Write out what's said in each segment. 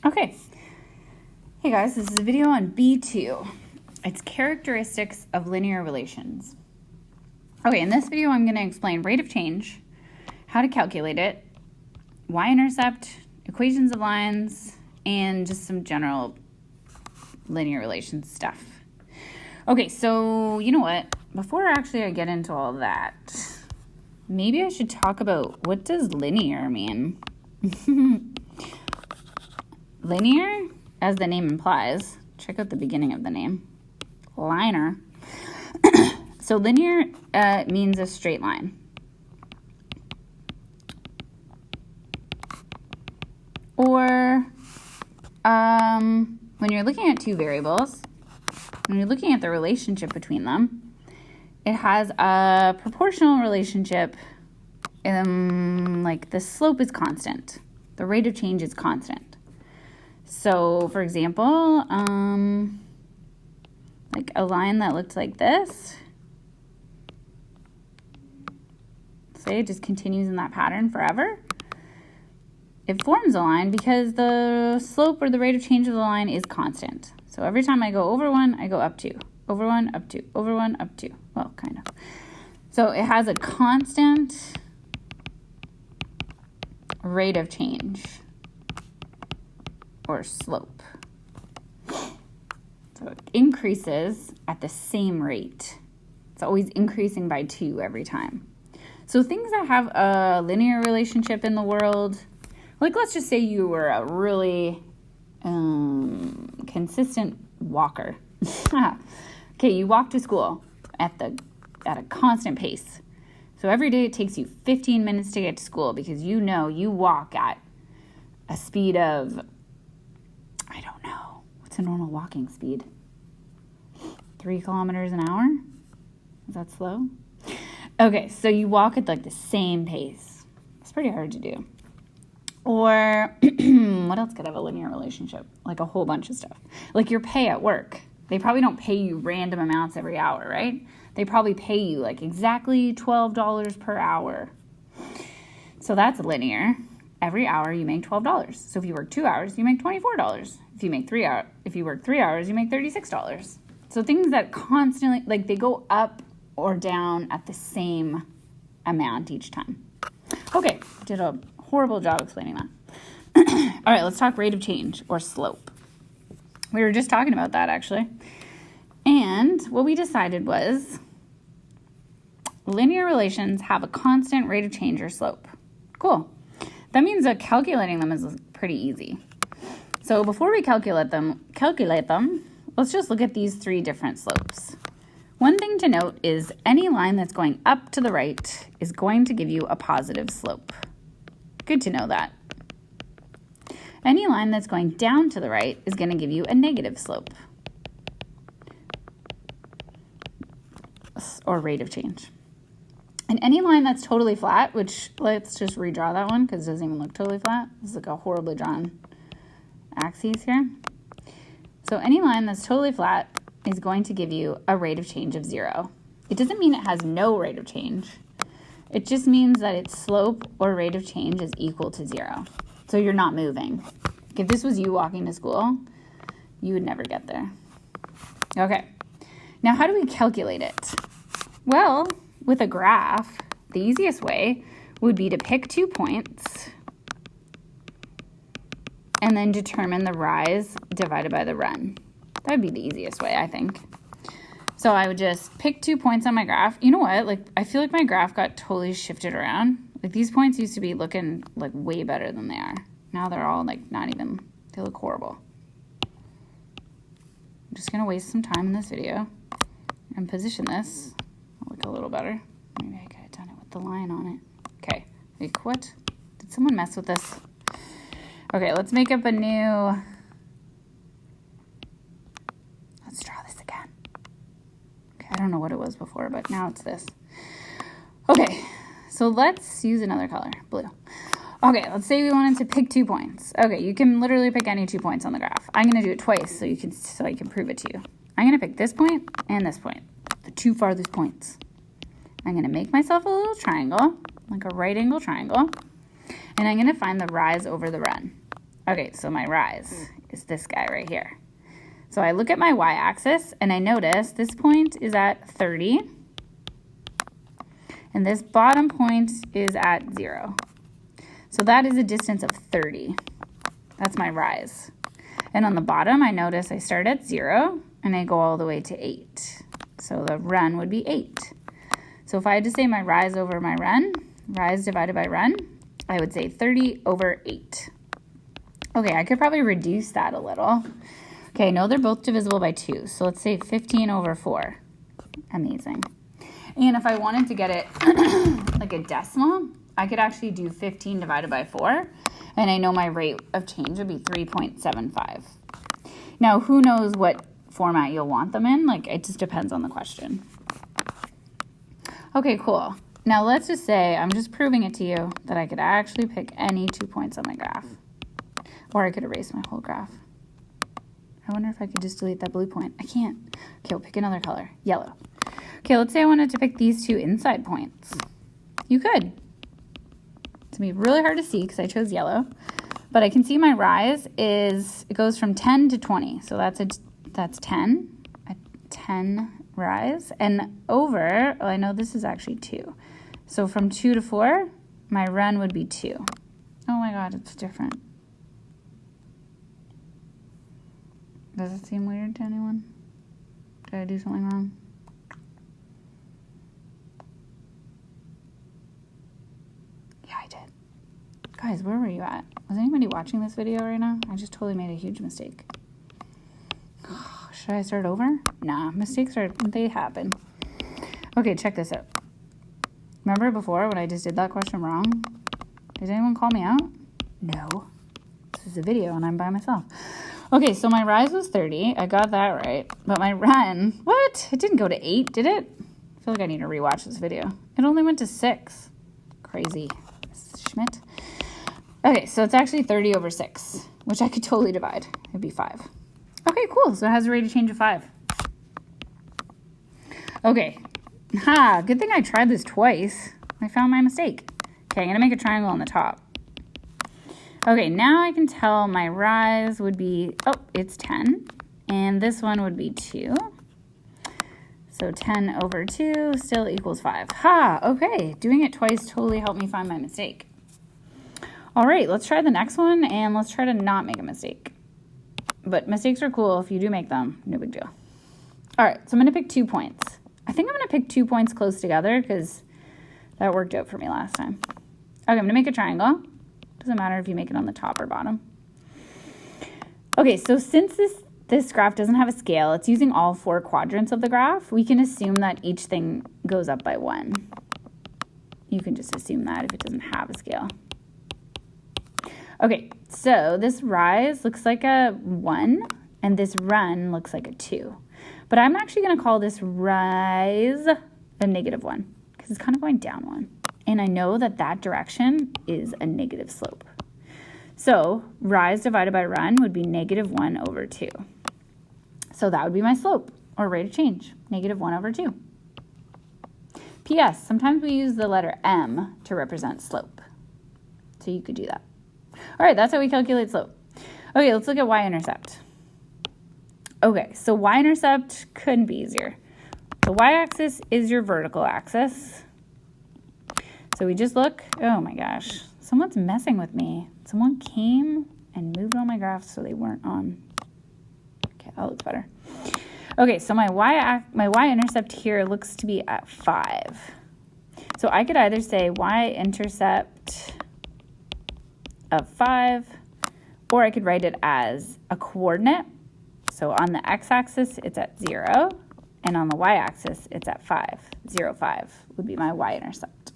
Okay. Hey guys, this is a video on B2. It's characteristics of linear relations. Okay, in this video I'm going to explain rate of change, how to calculate it, y-intercept, equations of lines, and just some general linear relations stuff. Okay, so you know what? Before actually I get into all that, maybe I should talk about what does linear mean? Linear, as the name implies, check out the beginning of the name, liner. So linear means a straight line. Or when you're looking at two variables, when you're looking at the relationship between them, it has a proportional relationship, like the slope is constant. The rate of change is constant. So, for example, like a line that looked like this, say it just continues in that pattern forever. It forms a line because the slope or the rate of change of the line is constant. So every time I go over one, I go up two, over one, up two, over one, up two. Well, kind of. So it has a constant rate of change or slope. So it increases at the same rate. It's always increasing by 2 every time. So things that have a linear relationship in the world, like let's just say you were a really consistent walker. Okay, you walk to school at a constant pace. So every day it takes you 15 minutes to get to school because you know you walk at a speed of, I don't know, what's a normal walking speed? 3 kilometers an hour? Is that slow? Okay, so you walk at like the same pace. It's pretty hard to do. Or what else could have a linear relationship? Like a whole bunch of stuff. Like your pay at work. They probably don't pay you random amounts every hour, right? They probably pay you like exactly $12 per hour. So that's linear. Every hour you make $12. So if you work 2 hours, you make $24. If you work 3 hours, you make $36. So things that constantly, like they go up or down at the same amount each time. Okay, did a horrible job explaining that. All right, let's talk rate of change or slope. We were just talking about that actually. And what we decided was linear relations have a constant rate of change or slope. Cool. That means that calculating them is pretty easy. So before we calculate them, let's just look at these 3 different slopes. One thing to note is any line that's going up to the right is going to give you a positive slope. Good to know that. Any line that's going down to the right is going to give you a negative slope or rate of change. And any line that's totally flat, which let's just redraw that one because it doesn't even look totally flat. This is like a horribly drawn axis here. So any line that's totally flat is going to give you a rate of change of 0. It doesn't mean it has no rate of change. It just means that its slope or rate of change is equal to 0. So you're not moving. If this was you walking to school, you would never get there. Okay. Now how do we calculate it? Well, with a graph, the easiest way would be to pick 2 points and then determine the rise divided by the run. That would be the easiest way, I think. So I would just pick 2 points on my graph. You know what? Like I feel like my graph got totally shifted around. Like these points used to be looking like way better than they are. Now they're all like not even, they look horrible. I'm just gonna waste some time in this video and position this. I'll look a little better. Maybe I could have done it with the line on it. Okay, like what? Did someone mess with this? Okay, let's make up a new, let's draw this again. Okay, I don't know what it was before, but now it's this. Okay, so let's use another color, blue. Okay, let's say we wanted to pick 2 points. Okay, you can literally pick any 2 points on the graph. I'm gonna do it twice so I can prove it to you. I'm gonna pick this point and this point, the 2 farthest points. I'm gonna make myself a little triangle, like a right angle triangle, and I'm gonna find the rise over the run. Okay, so my rise is this guy right here. So I look at my y-axis and I notice this point is at 30 and this bottom point is at 0. So that is a distance of 30. That's my rise. And on the bottom, I notice I start at 0 and I go all the way to 8. So the run would be 8. So if I had to say my rise over my run, rise divided by run, I would say 30 over 8. Okay, I could probably reduce that a little. Okay, I know they're both divisible by 2, so let's say 15 over 4. Amazing. And if I wanted to get it like a decimal, I could actually do 15 divided by 4, and I know my rate of change would be 3.75. Now, who knows what format you'll want them in? Like, it just depends on the question. Okay, cool. Now, let's just say I'm just proving it to you that I could actually pick any 2 points on my graph. Or I could erase my whole graph. I wonder if I could just delete that blue point. I can't. Okay, we'll pick another color. Yellow. Okay, let's say I wanted to pick these 2 inside points. You could. It's going to be really hard to see because I chose yellow. But I can see my rise is, it goes from 10 to 20. So that's 10. A 10 rise. And over, I know this is actually 2. So from 2 to 4, my run would be 2. Oh my God, it's different. Does it seem weird to anyone? Did I do something wrong? Yeah, I did. Guys, where were you at? Was anybody watching this video right now? I just totally made a huge mistake. Should I start over? Nah, mistakes they happen. Okay, check this out. Remember before when I just did that question wrong? Did anyone call me out? No. This is a video and I'm by myself. Okay, so my rise was 30. I got that right. But my run, what? It didn't go to 8, did it? I feel like I need to rewatch this video. It only went to 6. Crazy. Schmidt. Okay, so it's actually 30 over 6, which I could totally divide. It'd be 5. Okay, cool. So it has a rate of change of 5. Okay. Ha, good thing I tried this twice. I found my mistake. Okay, I'm going to make a triangle on the top. Okay, now I can tell my rise would be, it's 10. And this one would be 2. So 10 over 2 still equals 5. Ha, okay. Doing it twice totally helped me find my mistake. All right, let's try the next one, and let's try to not make a mistake. But mistakes are cool. If you do make them, no big deal. All right, so I'm going to pick 2 points. I think I'm going to pick 2 points close together because that worked out for me last time. Okay, I'm going to make a triangle. Doesn't matter if you make it on the top or bottom. Okay, so since this graph doesn't have a scale, it's using all 4 quadrants of the graph, we can assume that each thing goes up by 1. You can just assume that if it doesn't have a scale. Okay, so this rise looks like a 1, and this run looks like a 2. But I'm actually going to call this rise a negative 1, because it's kind of going down 1. And I know that that direction is a negative slope. So rise divided by run would be negative 1 over 2. So that would be my slope, or rate of change, negative 1 over 2. P.S. Sometimes we use the letter M to represent slope. So you could do that. All right, that's how we calculate slope. Okay, let's look at y-intercept. Okay, so y-intercept couldn't be easier. The y-axis is your vertical axis. So we just look, oh my gosh, someone's messing with me. Someone came and moved all my graphs so they weren't on. Okay, that looks better. Okay, so my y-intercept here looks to be at 5. So I could either say y-intercept of 5, or I could write it as a coordinate. So on the x-axis, it's at 0, and on the y-axis, it's at 5. 0, 5 would be my y-intercept.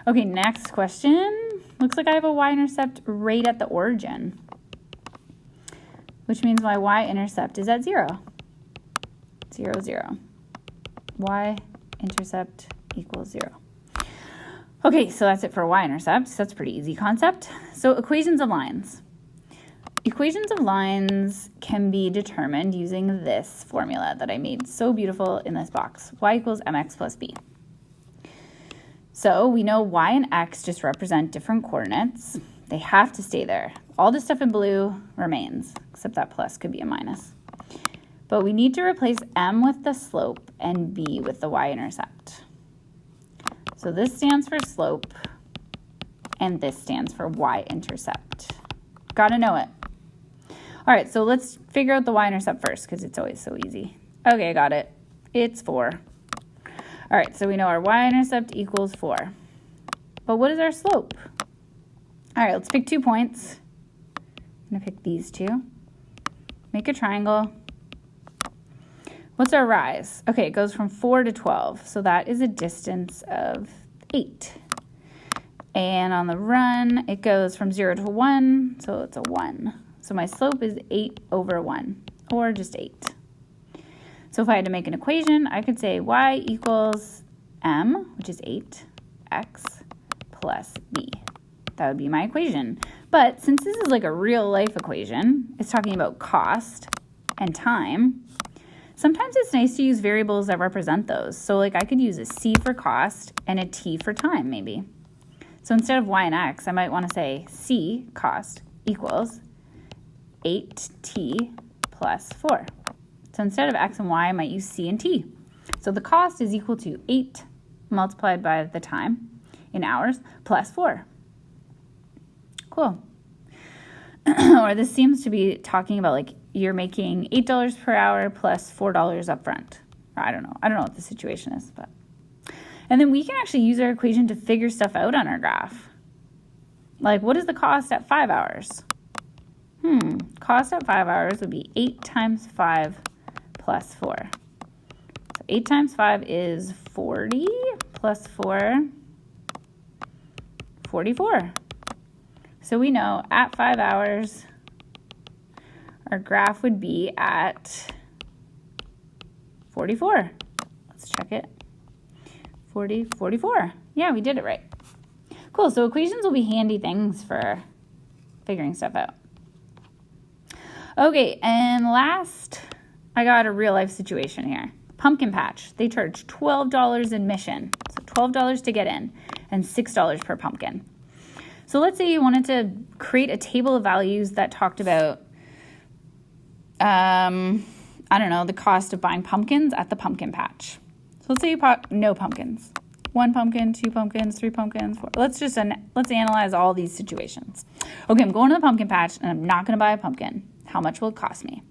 Okay, next question. Looks like I have a y-intercept right at the origin, which means my y-intercept is at 0. 0, 0. Y-intercept equals 0. Okay, so that's it for y-intercept. So that's a pretty easy concept. So equations of lines. Equations of lines can be determined using this formula that I made so beautiful in this box. Y equals mx plus b. So we know y and x just represent different coordinates. They have to stay there. All the stuff in blue remains, except that plus could be a minus. But we need to replace m with the slope and b with the y-intercept. So this stands for slope, and this stands for y-intercept. Gotta know it. All right, so let's figure out the y-intercept first, because it's always so easy. Okay, got it. It's 4. All right, so we know our y-intercept equals 4. But what is our slope? All right, let's pick 2 points. I'm gonna pick these two. Make a triangle. What's our rise? Okay, it goes from 4 to 12, so that is a distance of 8. And on the run, it goes from 0 to 1, so it's a 1. So my slope is 8 over 1, or just 8. So if I had to make an equation, I could say y equals m, which is 8, x plus b. That would be my equation. But since this is like a real life equation, it's talking about cost and time, sometimes it's nice to use variables that represent those. So like I could use a c for cost and a t for time maybe. So instead of y and x, I might want to say c, cost, equals 8t plus 4. So instead of x and y, I might use c and t. So the cost is equal to 8 multiplied by the time in hours plus 4. Cool. Or this seems to be talking about like you're making $8 per hour plus $4 up front. Or I don't know what the situation is, but. And then we can actually use our equation to figure stuff out on our graph. Like what is the cost at 5 hours? Cost at 5 hours would be 8 times 5 plus 4. So 8 times 5 is 40 plus 4, 44. So we know at 5 hours, our graph would be at 44. Let's check it. 44. Yeah, we did it right. Cool, so equations will be handy things for figuring stuff out. Okay, and last, I got a real life situation here. Pumpkin patch, they charge $12 admission, so $12 to get in, and $6 per pumpkin. So let's say you wanted to create a table of values that talked about, I don't know, the cost of buying pumpkins at the pumpkin patch. So let's say you bought no pumpkins. 1 pumpkin, 2 pumpkins, 3 pumpkins, 4. Let's analyze all these situations. Okay, I'm going to the pumpkin patch and I'm not going to buy a pumpkin. How much will it cost me?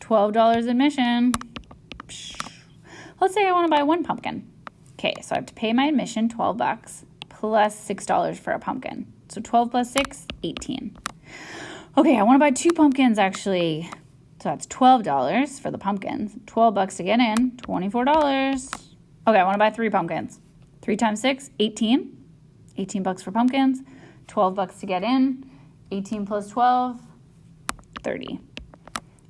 $12 admission. Let's say I want to buy 1 pumpkin. Okay, so I have to pay my admission, $12, plus $6 for a pumpkin. So 12 plus 6, 18. Okay, I want to buy 2 pumpkins actually. So that's $12 for the pumpkins. $12 to get in, $24. Okay, I want to buy 3 pumpkins. 3 times 6, 18. $18 for pumpkins. $12 to get in. 18 plus 12, 30.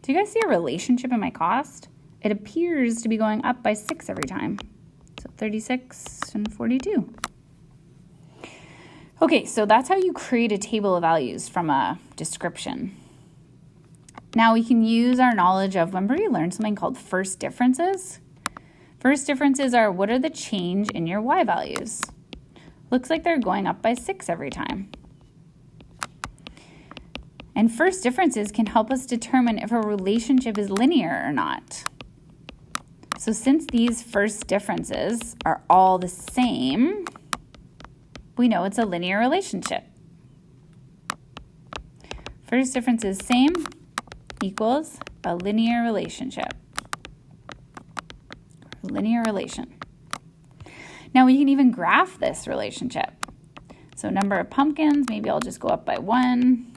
Do you guys see a relationship in my cost? It appears to be going up by 6 every time. So 36 and 42. Okay, so that's how you create a table of values from a description. Now we can use our knowledge of, remember we learned something called first differences? First differences are what are the change in your y values? Looks like they're going up by 6 every time. And first differences can help us determine if a relationship is linear or not. So since these first differences are all the same, we know it's a linear relationship. First difference is same equals a linear relationship. Linear relation. Now we can even graph this relationship. So number of pumpkins, maybe I'll just go up by 1.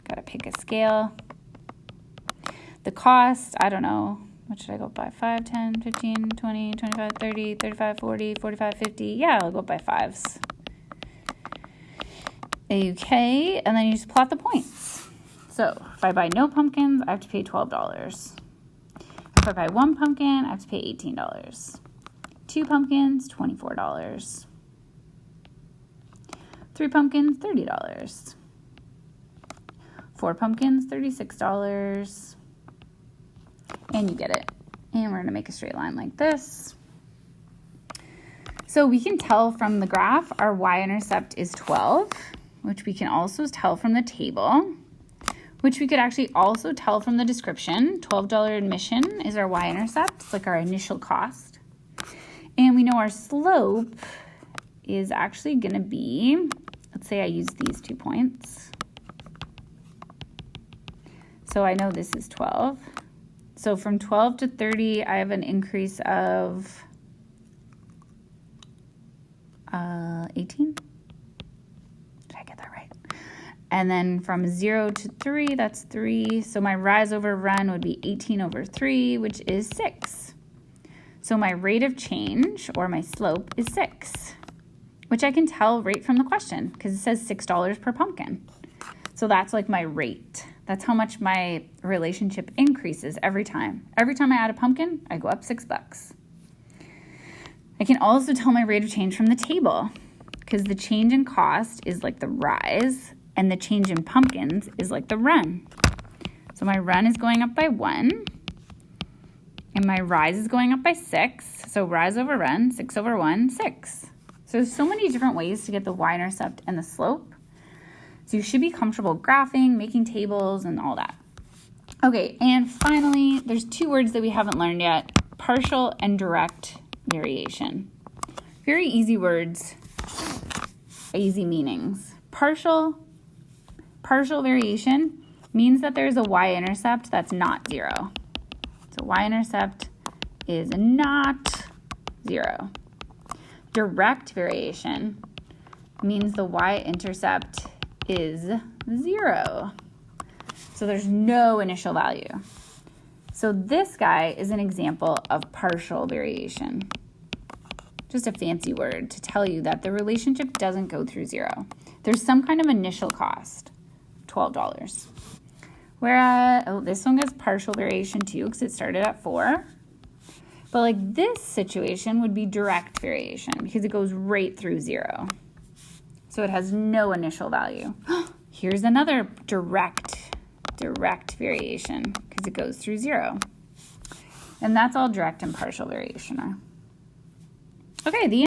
Got to pick a scale. The cost, I don't know. What should I go up by? 5, 10, 15, 20, 25, 30, 35, 40, 45, 50. Yeah, I'll go up by 5s. Okay, and then you just plot the points. So if I buy no pumpkins, I have to pay $12. If I buy 1 pumpkin, I have to pay $18. 2 pumpkins, $24. 3 pumpkins, $30. 4 pumpkins, $36. And you get it. And we're going to make a straight line like this. So we can tell from the graph our y-intercept is 12. which we can also tell from the table, which we could actually also tell from the description. $12 admission is our y-intercept. It's like our initial cost. And we know our slope is actually going to be, let's say I use these 2 points. So I know this is 12. So from 12 to 30, I have an increase of 18. Did I get that right? And then from 0 to 3, that's 3. So my rise over run would be 18 over 3, which is 6. So my rate of change, or my slope, is 6, which I can tell right from the question because it says $6 per pumpkin. So that's like my rate. That's how much my relationship increases every time. Every time I add a pumpkin, I go up $6. I can also tell my rate of change from the table because the change in cost is like the rise and the change in pumpkins is like the run. So my run is going up by 1 and my rise is going up by 6. So rise over run, 6 over 1, 6. So there's so many different ways to get the y-intercept and the slope. So you should be comfortable graphing, making tables, and all that. Okay, and finally, there's 2 words that we haven't learned yet, partial and direct variation. Very easy words, easy meanings. Partial variation means that there's a y-intercept that's not 0. So y-intercept is not 0. Direct variation means the y-intercept is 0. So there's no initial value. So this guy is an example of partial variation. Just a fancy word to tell you that the relationship doesn't go through 0. There's some kind of initial cost, $12. Whereas, this one gets partial variation too because it started at 4. But like this situation would be direct variation because it goes right through 0. So it has no initial value. Here's another direct variation because it goes through 0. And that's all direct and partial variation are. Okay, the